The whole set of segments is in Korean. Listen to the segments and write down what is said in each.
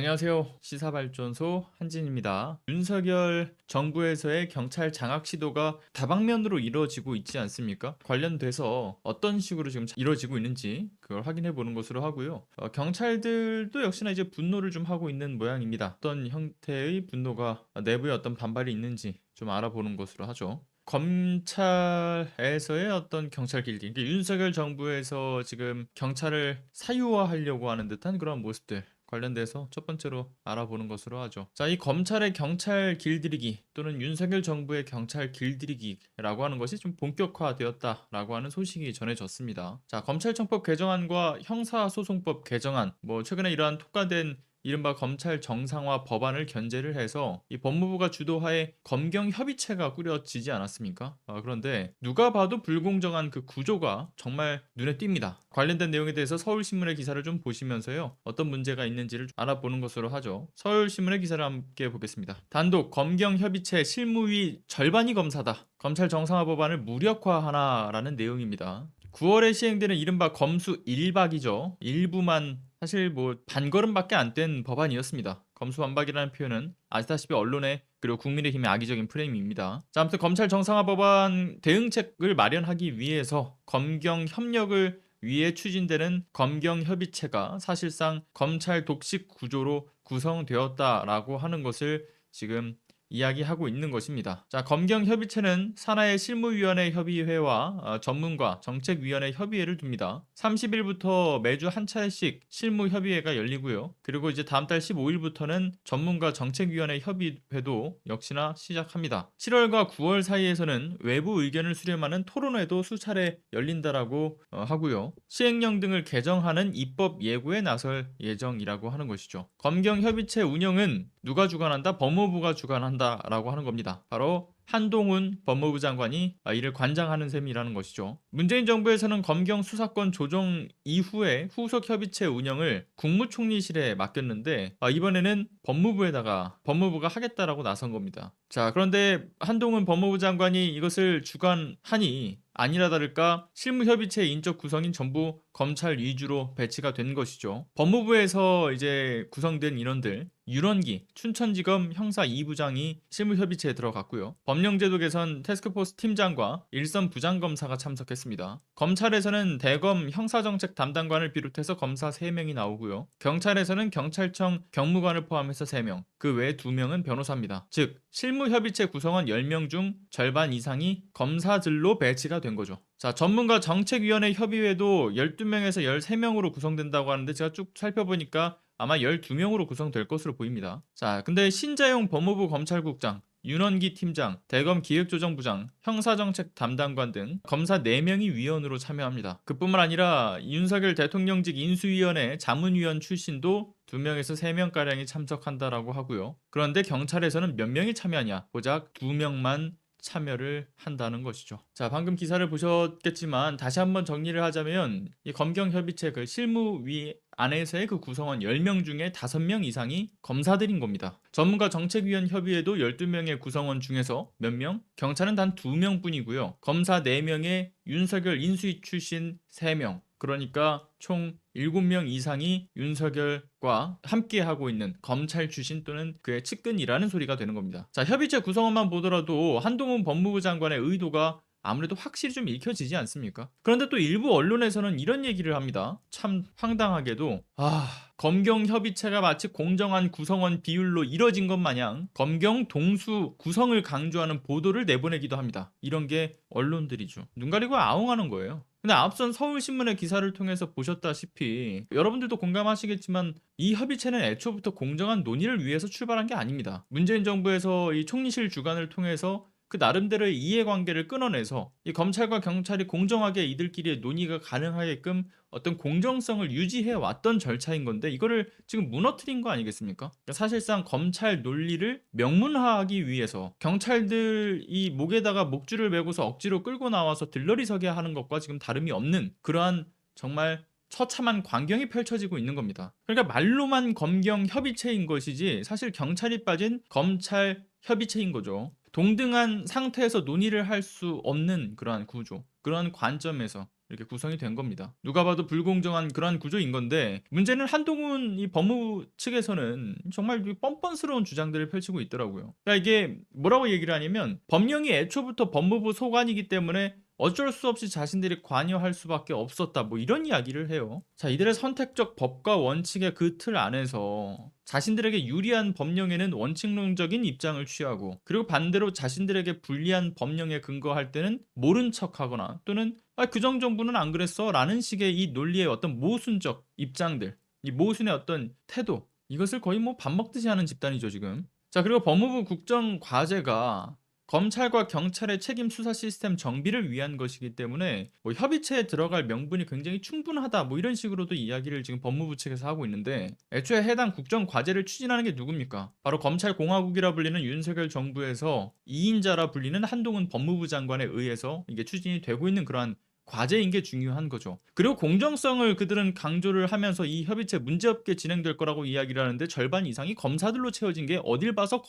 안녕하세요. 시사발전소 한진입니다. 윤석열 정부에서의 경찰 장악 시도가 다방면으로 이루어지고 있지 않습니까? 관련돼서 어떤 식으로 지금 이루어지고 있는지 그걸 확인해 보는 것으로 하고요. 경찰들도 역시나 이제 분노를 좀 하고 있는 모양입니다. 어떤 형태의 분노가 내부에 어떤 반발이 있는지 좀 알아보는 것으로 하죠. 검찰에서의 어떤 경찰 길기, 윤석열 정부에서 지금 경찰을 사유화하려고 하는 듯한 그런 모습들 관련돼서 첫 번째로 알아보는 것으로 하죠. 자, 이 검찰의 경찰 길들이기 또는 윤석열 정부의 경찰 길들이기라고 하는 것이 좀 본격화되었다라고 하는 소식이 전해졌습니다. 자, 검찰청법 개정안과 형사소송법 개정안, 최근에 이러한 특가된 이른바 검찰 정상화 법안을 견제를 해서 이 법무부가 주도하에 검경협의체가 꾸려지지 않았습니까? 그런데 누가 봐도 불공정한 그 구조가 정말 눈에 띕니다. 관련된 내용에 대해서 서울신문의 기사를 좀 보시면서요, 어떤 문제가 있는지를 알아보는 것으로 하죠. 서울신문의 기사를 함께 보겠습니다. 단독 검경협의체 실무위 절반이 검사다. 검찰 정상화 법안을 무력화하나라는 내용입니다. 9월에 시행되는 이른바 검수 1박이죠. 일부만 사실 반걸음밖에 안 된 법안이었습니다. 검수완박이라는 표현은 아시다시피 언론의 그리고 국민의힘의 악의적인 프레임입니다. 자, 아무튼 검찰 정상화 법안 대응책을 마련하기 위해서 검경 협력을 위해 추진되는 검경협의체가 사실상 검찰 독식 구조로 구성되었다라고 하는 것을 지금 이야기하고 있는 것입니다. 자, 검경협의체는 산하의 실무위원회 협의회와 전문가 정책위원회 협의회를 둡니다. 30일부터 매주 한 차례씩 실무협의회가 열리고요. 그리고 이제 다음 달 15일부터는 전문가 정책위원회 협의회도 역시나 시작합니다. 7월과 9월 사이에서는 외부 의견을 수렴하는 토론회도 수차례 열린다라고 하고요. 시행령 등을 개정하는 입법 예고에 나설 예정이라고 하는 것이죠. 검경협의체 운영은 누가 주관한다? 법무부가 주관한다 라고 하는 겁니다. 바로 한동훈 법무부 장관이 이를 관장하는 셈이라는 것이죠. 문재인 정부에서는 검경 수사권 조정 이후에 후속 협의체 운영을 국무총리실에 맡겼는데 이번에는 법무부가 하겠다라고 나선 겁니다. 자, 그런데 한동훈 법무부 장관이 이것을 주관하니 아니라 다를까 실무협의체 인적 구성인 전부 검찰 위주로 배치가 된 것이죠. 법무부에서 이제 구성된 인원들, 윤원기 춘천지검 형사 2부장이 실무협의체에 들어갔고요. 법령제도 개선 태스크포스 팀장과 일선 부장검사가 참석했습니다. 검찰에서는 대검 형사정책 담당관을 비롯해서 검사 3명이 나오고요. 경찰에서는 경찰청 경무관을 포함해서 3명, 그 외 2명은 변호사입니다. 즉 실무협의체 구성원 10명 중 절반 이상이 검사들로 배치가 된 거죠. 자, 전문가 정책위원회 협의회도 12명에서 13명으로 구성된다고 하는데 제가 쭉 살펴보니까 아마 12명으로 구성될 것으로 보입니다. 자, 근데 신재용 법무부 검찰국장, 윤원기 팀장, 대검 기획조정부장, 형사정책 담당관 등 검사 4명이 위원으로 참여합니다. 그뿐만 아니라 윤석열 대통령직 인수위원회 자문위원 출신도 2명에서 3명가량이 참석한다라고 하고요. 그런데 경찰에서는 몇 명이 참여하냐? 고작 2명만 참여를 한다는 것이죠. 자, 방금 기사를 보셨겠지만 다시 한번 정리를 하자면 이 검경협의체 그 실무위 안에서의 그 구성원 10명 중에 5명 이상이 검사들인 겁니다. 전문가 정책위원 협의회도 12명의 구성원 중에서 몇 명? 경찰은 단 2명뿐이고요. 검사 4명에 윤석열 인수위 출신 3명. 그러니까 총 7명 이상이 윤석열과 함께하고 있는 검찰 출신 또는 그의 측근이라는 소리가 되는 겁니다. 자, 협의체 구성원만 보더라도 한동훈 법무부 장관의 의도가 아무래도 확실히 좀 읽혀지지 않습니까? 그런데 또 일부 언론에서는 이런 얘기를 합니다. 참 황당하게도 검경협의체가 마치 공정한 구성원 비율로 이뤄진 것 마냥 검경 동수 구성을 강조하는 보도를 내보내기도 합니다. 이런 게 언론들이죠. 눈 가리고 아웅하는 거예요. 근데 앞선 서울신문의 기사를 통해서 보셨다시피 여러분들도 공감하시겠지만 이 협의체는 애초부터 공정한 논의를 위해서 출발한 게 아닙니다. 문재인 정부에서 이 총리실 주관을 통해서 그 나름대로의 이해관계를 끊어내서 이 검찰과 경찰이 공정하게 이들끼리의 논의가 가능하게끔 어떤 공정성을 유지해 왔던 절차인 건데 이거를 지금 무너뜨린 거 아니겠습니까? 그러니까 사실상 검찰 논리를 명문화하기 위해서 경찰들이 목에다가 목줄을 메고서 억지로 끌고 나와서 들러리 서게 하는 것과 지금 다름이 없는 그러한 정말 처참한 광경이 펼쳐지고 있는 겁니다. 그러니까 말로만 검경 협의체인 것이지 사실 경찰이 빠진 검찰 협의체인 거죠. 동등한 상태에서 논의를 할 수 없는 그러한 구조, 그런 관점에서 이렇게 구성이 된 겁니다. 누가 봐도 불공정한 그런 구조인 건데 문제는 한동훈 이 법무부 측에서는 정말 뻔뻔스러운 주장들을 펼치고 있더라고요. 그러니까 이게 뭐라고 얘기를 하냐면 법령이 애초부터 법무부 소관이기 때문에 어쩔 수 없이 자신들이 관여할 수밖에 없었다. 뭐 이런 이야기를 해요. 자, 이들의 선택적 법과 원칙의 그 틀 안에서 자신들에게 유리한 법령에는 원칙론적인 입장을 취하고 그리고 반대로 자신들에게 불리한 법령에 근거할 때는 모른 척하거나 또는 그 정부는 안 그랬어 라는 식의 이 논리의 어떤 모순적 입장들, 이 모순의 어떤 태도, 이것을 거의 뭐 밥 먹듯이 하는 집단이죠 지금. 자, 그리고 법무부 국정과제가 검찰과 경찰의 책임 수사 시스템 정비를 위한 것이기 때문에 뭐 협의체에 들어갈 명분이 굉장히 충분하다 뭐 이런 식으로도 이야기를 지금 법무부 측에서 하고 있는데, 애초에 해당 국정과제를 추진하는 게 누굽니까? 바로 검찰공화국이라 불리는 윤석열 정부에서 2인자라 불리는 한동훈 법무부 장관에 의해서 이게 추진이 되고 있는 그러한 과제인 게 중요한 거죠. 그리고 공정성을 그들은 강조를 하면서 이 협의체 문제없게 진행될 거라고 이야기를 하는데 절반 이상이 검사들로 채워진 게 어딜 봐서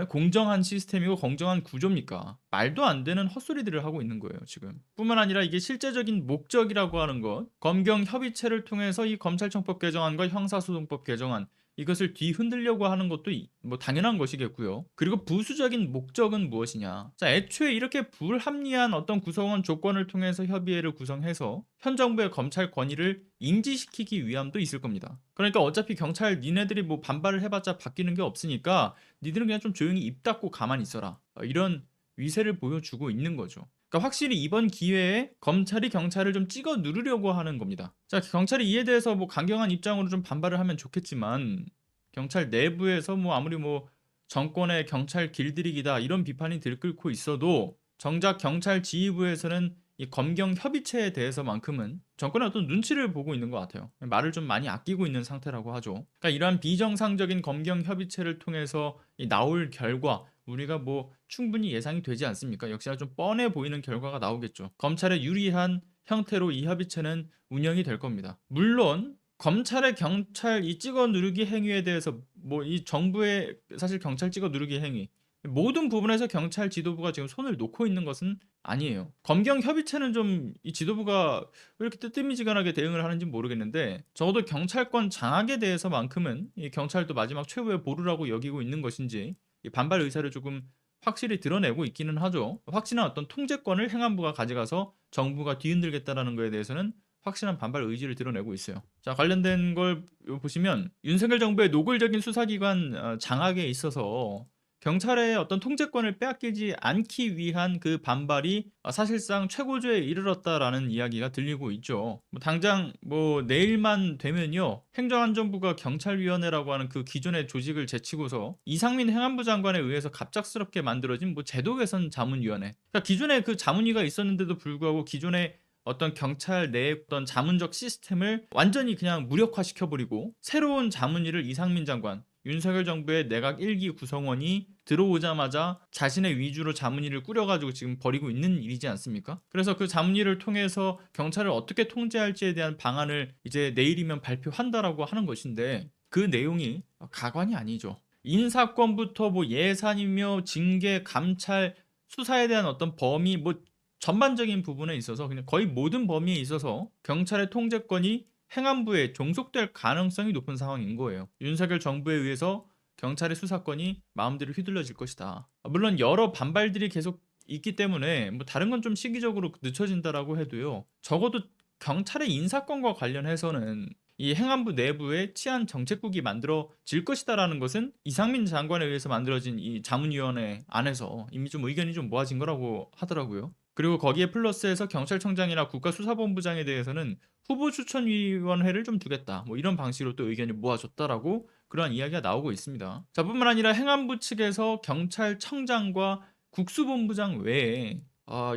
공정한 시스템이고 공정한 구조입니까? 말도 안 되는 헛소리들을 하고 있는 거예요 지금. 뿐만 아니라 이게 실제적인 목적이라고 하는 것, 검경 협의체를 통해서 이 검찰청법 개정안과 형사소송법 개정안, 이것을 뒤흔들려고 하는 것도 뭐 당연한 것이겠고요. 그리고 부수적인 목적은 무엇이냐? 자, 애초에 이렇게 불합리한 어떤 구성원 조건을 통해서 협의회를 구성해서 현 정부의 검찰 권위를 인지시키기 위함도 있을 겁니다. 그러니까 어차피 경찰 니네들이 뭐 반발을 해봤자 바뀌는 게 없으니까 니들은 그냥 좀 조용히 입 닫고 가만히 있어라. 이런 위세를 보여주고 있는 거죠. 그러니까 확실히 이번 기회에 검찰이 경찰을 좀 찍어 누르려고 하는 겁니다. 자, 경찰이 이에 대해서 뭐 강경한 입장으로 좀 반발을 하면 좋겠지만 경찰 내부에서 뭐 아무리 뭐 정권의 경찰 길들이기다 이런 비판이 들끓고 있어도 정작 경찰 지휘부에서는 이 검경 협의체에 대해서만큼은 정권의 어떤 눈치를 보고 있는 것 같아요. 말을 좀 많이 아끼고 있는 상태라고 하죠. 그러니까 이러한 비정상적인 검경 협의체를 통해서 나올 결과, 우리가 뭐 충분히 예상이 되지 않습니까? 역시나 좀 뻔해 보이는 결과가 나오겠죠. 검찰에 유리한 형태로 이 협의체는 운영이 될 겁니다. 물론 검찰의 경찰 이 찍어 누르기 행위에 대해서 뭐 이 정부의 사실 경찰 찍어 누르기 행위, 모든 부분에서 경찰 지도부가 지금 손을 놓고 있는 것은 아니에요. 검경 협의체는 좀 이 지도부가 왜 이렇게 뜨뜻미지근하게 대응을 하는지 모르겠는데, 적어도 경찰권 장악에 대해서만큼은 이 경찰도 마지막 최후의 보루라고 여기고 있는 것인지 이 반발 의사를 조금 확실히 드러내고 있기는 하죠. 확실한 어떤 통제권을 행안부가 가져가서 정부가 뒤흔들겠다라는 거에 대해서는 확실한 반발 의지를 드러내고 있어요. 자, 관련된 걸 보시면 윤석열 정부의 노골적인 수사기관 장악에 있어서 경찰의 어떤 통제권을 빼앗기지 않기 위한 그 반발이 사실상 최고조에 이르렀다라는 이야기가 들리고 있죠. 뭐 당장 뭐 내일만 되면요, 행정안전부가 경찰위원회라고 하는 그 기존의 조직을 제치고서 이상민 행안부 장관에 의해서 갑작스럽게 만들어진 뭐 제도 개선 자문위원회, 그러니까 기존에 그 자문위가 있었는데도 불구하고 기존의 어떤 경찰 내 어떤 자문적 시스템을 완전히 그냥 무력화시켜버리고 새로운 자문위를 이상민 장관, 윤석열 정부의 내각 1기 구성원이 들어오자마자 자신의 위주로 자문위를 꾸려가지고 지금 벌이고 있는 일이지 않습니까? 그래서 그 자문위를 통해서 경찰을 어떻게 통제할지에 대한 방안을 이제 내일이면 발표한다라고 하는 것인데, 그 내용이 가관이 아니죠. 인사권부터 뭐 예산이며 징계, 감찰, 수사에 대한 어떤 범위, 뭐 전반적인 부분에 있어서 그냥 거의 모든 범위에 있어서 경찰의 통제권이 행안부에 종속될 가능성이 높은 상황인 거예요. 윤석열 정부에 의해서 경찰의 수사권이 마음대로 휘둘러질 것이다. 물론 여러 반발들이 계속 있기 때문에 뭐 다른 건 좀 시기적으로 늦춰진다라고 해도요, 적어도 경찰의 인사권과 관련해서는 이 행안부 내부에 치안 정책국이 만들어질 것이다라는 것은 이상민 장관에 의해서 만들어진 이 자문위원회 안에서 이미 좀 의견이 좀 모아진 거라고 하더라고요. 그리고 거기에 플러스해서 경찰청장이나 국가수사본부장에 대해서는 후보 추천위원회를 좀 두겠다, 뭐 이런 방식으로 또 의견이 모아졌다라고 그러한 이야기가 나오고 있습니다. 자, 뿐만 아니라 행안부 측에서 경찰청장과 국수본부장 외에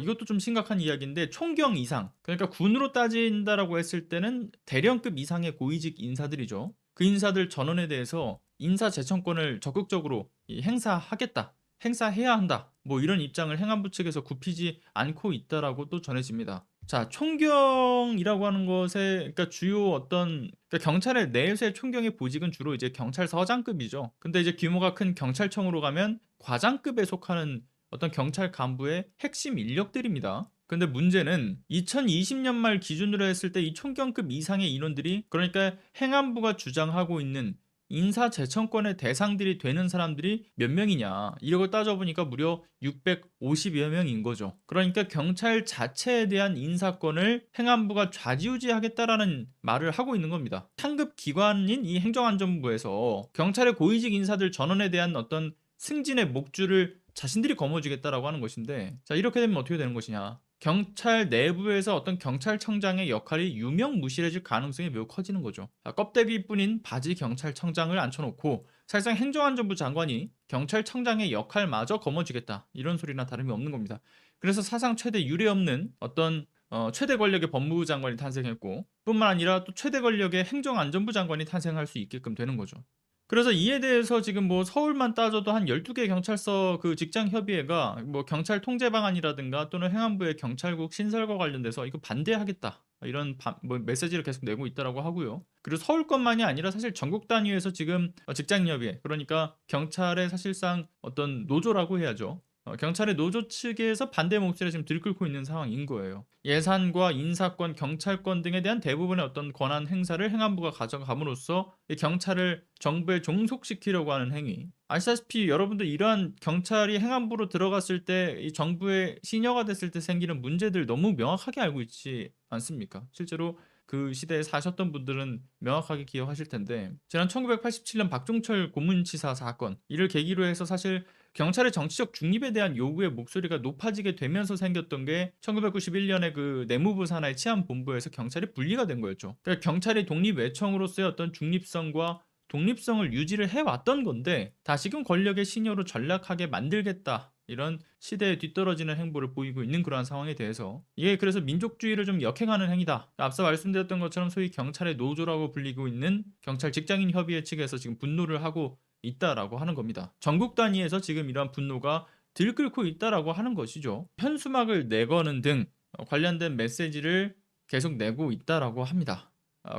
이것도 좀 심각한 이야기인데, 총경 이상, 그러니까 군으로 따진다라고 했을 때는 대령급 이상의 고위직 인사들이죠. 그 인사들 전원에 대해서 인사 재청권을 적극적으로 행사하겠다, 행사해야 한다, 뭐 이런 입장을 행안부 측에서 굽히지 않고 있다라고 또 전해집니다. 자, 총경이라고 하는 것에 그러니까 주요 어떤 그러니까 경찰의 내에서의 총경의 보직은 주로 이제 경찰서장급이죠. 근데 이제 규모가 큰 경찰청으로 가면 과장급에 속하는 어떤 경찰 간부의 핵심 인력들입니다. 근데 문제는 2020년 말 기준으로 했을 때 이 총경급 이상의 인원들이, 그러니까 행안부가 주장하고 있는 인사재청권의 대상들이 되는 사람들이 몇 명이냐, 이걸 따져보니까 무려 650여 명인 거죠. 그러니까 경찰 자체에 대한 인사권을 행안부가 좌지우지하겠다라는 말을 하고 있는 겁니다. 상급 기관인 이 행정안전부에서 경찰의 고위직 인사들 전원에 대한 어떤 승진의 목줄을 자신들이 거머쥐겠다라고 하는 것인데, 자, 이렇게 되면 어떻게 되는 것이냐, 경찰 내부에서 어떤 경찰청장의 역할이 유명무실해질 가능성이 매우 커지는 거죠. 껍데기뿐인 바지 경찰청장을 앉혀놓고 사실상 행정안전부 장관이 경찰청장의 역할마저 거머쥐겠다, 이런 소리나 다름이 없는 겁니다. 그래서 사상 최대 유례없는 어떤 최대 권력의 법무부 장관이 탄생했고, 뿐만 아니라 또 최대 권력의 행정안전부 장관이 탄생할 수 있게끔 되는 거죠. 그래서 이에 대해서 지금 뭐 서울만 따져도 한 12개 경찰서 그 직장 협의회가 뭐 경찰 통제 방안이라든가 또는 행안부의 경찰국 신설과 관련돼서 이거 반대하겠다, 이런 뭐 메시지를 계속 내고 있다라고 하고요. 그리고 서울권만이 아니라 사실 전국 단위에서 지금 직장 협의회, 그러니까 경찰의 사실상 어떤 노조라고 해야죠. 경찰의 노조 측에서 반대 목소리를 지금 들끓고 있는 상황인 거예요. 예산과 인사권, 경찰권 등에 대한 대부분의 어떤 권한 행사를 행안부가 가져감으로써 이 경찰을 정부에 종속시키려고 하는 행위. 아시다시피 여러분들 이러한 경찰이 행안부로 들어갔을 때 이 정부의 시녀가 됐을 때 생기는 문제들 너무 명확하게 알고 있지 않습니까? 실제로 그 시대에 사셨던 분들은 명확하게 기억하실 텐데, 지난 1987년 박종철 고문치사 사건, 이를 계기로 해서 사실 경찰의 정치적 중립에 대한 요구의 목소리가 높아지게 되면서 생겼던 게 1991년에 그 내무부 산하의 치안본부에서 경찰이 분리가 된 거였죠. 그러니까 경찰이 독립외청으로서의 어떤 중립성과 독립성을 유지를 해왔던 건데 다시금 권력의 신여로 전락하게 만들겠다, 이런 시대에 뒤떨어지는 행보를 보이고 있는 그러한 상황에 대해서, 이게 그래서 민족주의를 좀 역행하는 행위다. 앞서 말씀드렸던 것처럼 소위 경찰의 노조라고 불리고 있는 경찰 직장인 협의회 측에서 지금 분노를 하고 있다라고 하는 겁니다. 전국 단위에서 지금 이러한 분노가 들끓고 있다라고 하는 것이죠. 현수막을 내거는 등 관련된 메시지를 계속 내고 있다라고 합니다.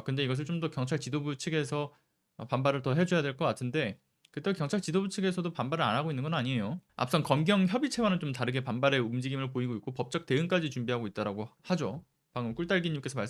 근데 이것을 좀 더 경찰 지도부 측에서 반발을 더 해줘야 될 것 같은데, 그때 경찰 지도부 측에서도 반발을 안 하고 있는 건 아니에요. 앞선 검경 협의체와는 좀 다르게 반발의 움직임을 보이고 있고 법적 대응까지 준비하고 있다라고 하죠. 방금 꿀딸기님께서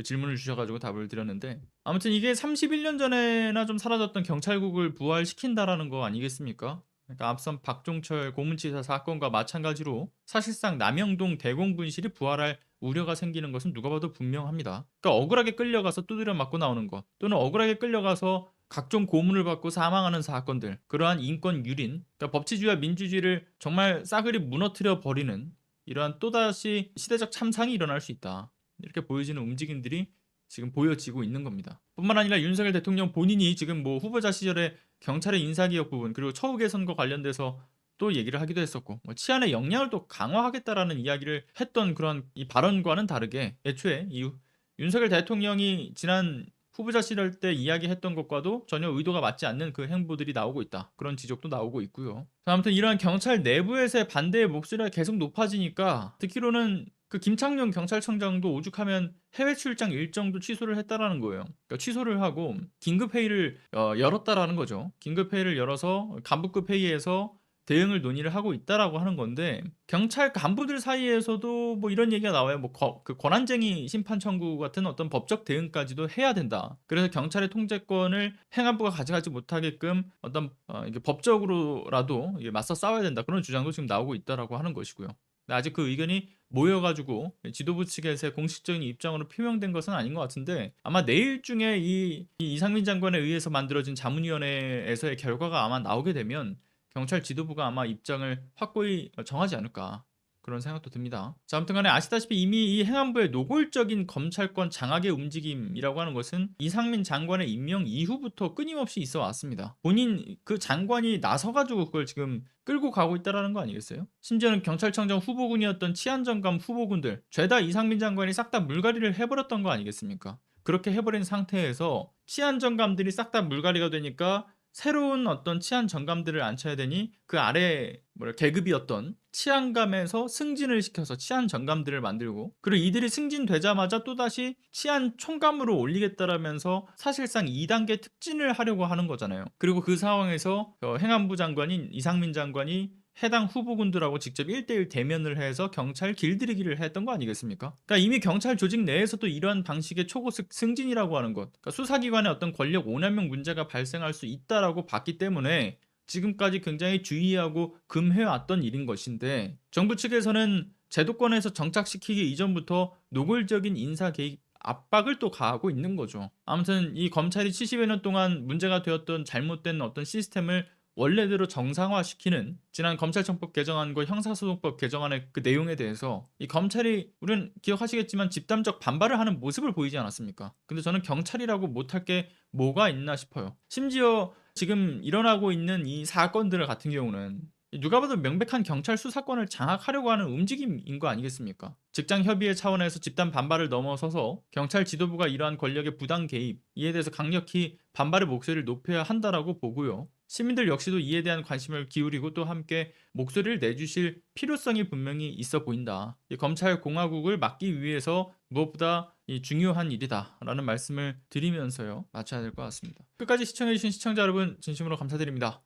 질문을 주셔가지고 답을 드렸는데, 아무튼 이게 31년 전에나 좀 사라졌던 경찰국을 부활시킨다라는 거 아니겠습니까? 그러니까 앞선 박종철 고문치사 사건과 마찬가지로 사실상 남영동 대공분실이 부활할 우려가 생기는 것은 누가 봐도 분명합니다. 그러니까 억울하게 끌려가서 두드려 맞고 나오는 것, 또는 억울하게 끌려가서 각종 고문을 받고 사망하는 사건들, 그러한 인권 유린, 그러니까 법치주의와 민주주의를 정말 싸그리 무너뜨려 버리는 이러한 또다시 시대적 참상이 일어날 수 있다, 이렇게 보여지는 움직임들이 지금 보여지고 있는 겁니다. 뿐만 아니라 윤석열 대통령 본인이 지금 뭐 후보자 시절에 경찰의 인사개혁 부분, 그리고 처우 개선과 관련돼서 또 얘기를 하기도 했었고, 뭐 치안의 역량을 또 강화하겠다라는 이야기를 했던 그런 이 발언과는 다르게, 애초에 이 윤석열 대통령이 지난 후보자 시절 때 이야기했던 것과도 전혀 의도가 맞지 않는 그 행보들이 나오고 있다, 그런 지적도 나오고 있고요. 아무튼 이러한 경찰 내부에서의 반대의 목소리가 계속 높아지니까, 듣기로는 그 김창룡 경찰청장도 오죽하면 해외 출장 일정도 취소를 했다라는 거예요. 그러니까 취소를 하고 긴급 회의를 열었다라는 거죠. 긴급 회의를 열어서 간부급 회의에서 대응을 논의를 하고 있다라고 하는 건데, 경찰 간부들 사이에서도 뭐 이런 얘기가 나와요. 뭐 그 권한쟁의 심판 청구 같은 어떤 법적 대응까지도 해야 된다. 그래서 경찰의 통제권을 행안부가 가져가지 못하게끔 어떤 이게 법적으로라도 이게 맞서 싸워야 된다, 그런 주장도 지금 나오고 있다라고 하는 것이고요. 아직 그 의견이 모여가지고 지도부 측에서의 공식적인 입장으로 표명된 것은 아닌 것 같은데, 아마 내일 중에 이 이상민 장관에 의해서 만들어진 자문위원회에서의 결과가 아마 나오게 되면 경찰 지도부가 아마 입장을 확고히 정하지 않을까, 그런 생각도 듭니다. 자, 아무튼 간에 아시다시피 이미 이 행안부의 노골적인 검찰권 장악의 움직임이라고 하는 것은 이상민 장관의 임명 이후부터 끊임없이 있어 왔습니다. 본인 그 장관이 나서가지고 그걸 지금 끌고 가고 있다라는 거 아니겠어요? 심지어는 경찰청장 후보군이었던 치안정감 후보군들 죄다 이상민 장관이 싹 다 물갈이를 해버렸던 거 아니겠습니까? 그렇게 해버린 상태에서 치안정감들이 싹 다 물갈이가 되니까 새로운 어떤 치안 정감들을 앉혀야 되니 그 아래 계급이었던 치안감에서 승진을 시켜서 치안 정감들을 만들고, 그리고 이들이 승진되자마자 또다시 치안 총감으로 올리겠다라면서 사실상 2단계 특진을 하려고 하는 거잖아요. 그리고 그 상황에서 행안부 장관인 이상민 장관이 해당 후보군들하고 직접 1대1 대면을 해서 경찰 길들이기를 했던 거 아니겠습니까? 그러니까 이미 경찰 조직 내에서도 이러한 방식의 초고속 승진이라고 하는 것, 그러니까 수사기관의 어떤 권력 오남용 문제가 발생할 수 있다라고 봤기 때문에 지금까지 굉장히 주의하고 금해왔던 일인 것인데, 정부 측에서는 제도권에서 정착시키기 이전부터 노골적인 인사 개입 압박을 또 가하고 있는 거죠. 아무튼 이 검찰이 70여 년 동안 문제가 되었던 잘못된 어떤 시스템을 원래대로 정상화시키는 지난 검찰청법 개정안과 형사소송법 개정안의 그 내용에 대해서 이 검찰이, 우리는 기억하시겠지만 집단적 반발을 하는 모습을 보이지 않았습니까? 근데 저는 경찰이라고 못할 게 뭐가 있나 싶어요. 심지어 지금 일어나고 있는 이 사건들 같은 경우는 누가 봐도 명백한 경찰 수사권을 장악하려고 하는 움직임인 거 아니겠습니까? 직장 협의회 차원에서 집단 반발을 넘어서서 경찰 지도부가 이러한 권력의 부당 개입, 이에 대해서 강력히 반발의 목소리를 높여야 한다라고 보고요. 시민들 역시도 이에 대한 관심을 기울이고 또 함께 목소리를 내주실 필요성이 분명히 있어 보인다. 이 검찰 공화국을 막기 위해서 무엇보다 이 중요한 일이다라는 말씀을 드리면서요, 마쳐야 될 것 같습니다. 끝까지 시청해주신 시청자 여러분 진심으로 감사드립니다.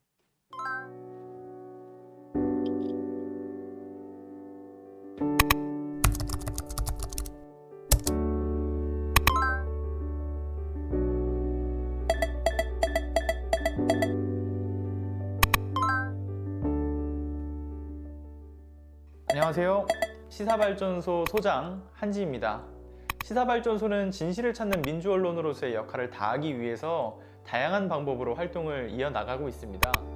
안녕하세요. 시사발전소 소장 한지입니다. 시사발전소는 진실을 찾는 민주언론으로서의 역할을 다하기 위해서 다양한 방법으로 활동을 이어나가고 있습니다.